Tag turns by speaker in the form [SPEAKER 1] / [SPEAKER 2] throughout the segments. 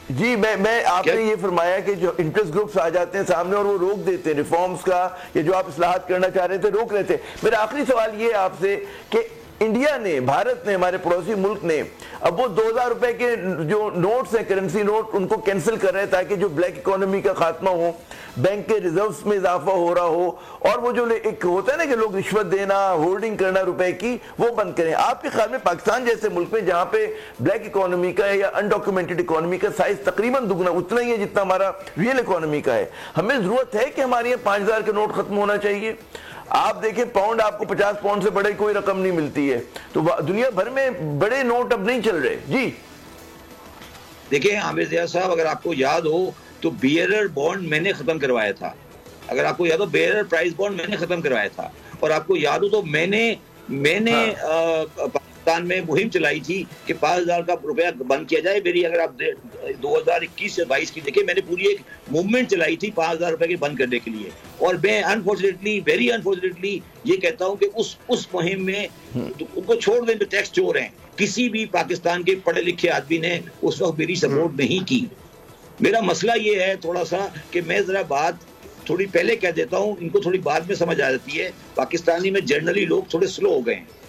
[SPEAKER 1] جی میں آپ نے یہ فرمایا کہ جو انٹرسٹ گروپس آ جاتے ہیں سامنے اور وہ روک دیتے ہیں ریفارمز کا، یا جو آپ اصلاحات کرنا چاہ رہے تھے روک رہے تھے. میرا آخری سوال یہ ہے آپ سے کہ انڈیا نے، بھارت نے، ہمارے پڑوسی ملک نے اب وہ 2000 روپے کے جو نوٹس ہیں، کرنسی نوٹ، ان کو کینسل کر رہے ہیں تاکہ جو بلیک اکانومی کا خاتمہ ہو، بینک کے ریزروز میں اضافہ ہو رہا ہو، اور وہ جو ایک ہوتا ہے نا کہ لوگ رشوت دینا، ہولڈنگ کرنا روپے کی، وہ بند کریں. آپ کے خیال میں پاکستان جیسے ملک میں جہاں پہ بلیک اکانومی کا ہے یا انڈاکیومنٹڈ اکانومی کا سائز تقریباً دگنا اتنا ہی ہے جتنا ہمارا ریئل اکانومی کا ہے، ہمیں ضرورت ہے کہ ہمارے یہاں 5000 کے نوٹ ختم ہونا چاہیے؟ آپ دیکھیں پاؤنڈ، آپ کو 50 پاؤنڈ سے بڑے کوئی رقم نہیں ملتی ہے، تو دنیا بھر میں بڑے نوٹ اب نہیں چل رہے. جی
[SPEAKER 2] دیکھیں عامر ضیاء صاحب، اگر آپ کو یاد ہو تو بیئرر بانڈ میں نے ختم کروایا تھا. اگر آپ کو یاد ہو بیئرر پرائز بانڈ میں نے ختم کروایا تھا. اور آپ کو یاد ہو تو میں نے پاکستان میں مہم چلائی تھی کہ 5000 کا روپیہ بند کیا جائے. میری اگر آپ 2021 سے 22 کی دیکھیں، میں نے پوری ایک موومنٹ چلائی تھی 5000 روپے کے بند کرنے کے لیے. اور میں انفارچونیٹلی، ویری انفارچونیٹلی یہ کہتا ہوں کہ اس مہم میں ان کو چھوڑ دیں جو ٹیکس چور ہیں، کسی بھی پاکستان کے پڑھے لکھے آدمی نے اس وقت میری سپورٹ نہیں کی. میرا مسئلہ یہ ہے تھوڑا سا کہ میں ذرا بات تھوڑی پہلے کہہ دیتا ہوں، ان کو تھوڑی بعد میں سمجھ آ جاتی ہے. پاکستانی میں جنرلی لوگ تھوڑے سلو ہو گئے ہیں.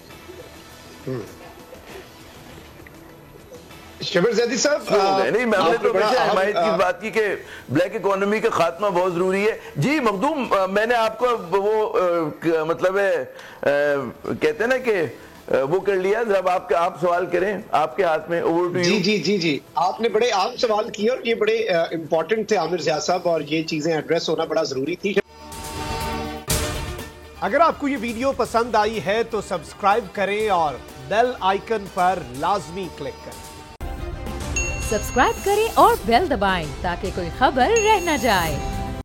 [SPEAKER 3] شبیر زیدی صاحب،
[SPEAKER 1] نہیں، میں نے تو ہمیشہ حمایت کی بات کی کہ بلیک اکانومی کا خاتمہ بہت ضروری ہے. جی مخدوم، میں نے آپ کو وہ مطلب کہتے ہیں نا کہ وہ کر لیا. جب آپ سوال کریں، آپ کے ہاتھ میں. Over to you.
[SPEAKER 3] جی آپ نے بڑے عام سوال کیے اور یہ بڑے امپورٹنٹ تھے عامر ضیاء صاحب، اور یہ چیزیں ایڈریس ہونا بڑا ضروری تھی.
[SPEAKER 4] اگر آپ کو یہ ویڈیو پسند آئی ہے تو سبسکرائب کریں اور بیل آئیکن پر لازمی کلک کریں.
[SPEAKER 5] سبسکرائب کریں اور بیل دبائیں تاکہ کوئی خبر رہ نہ جائے.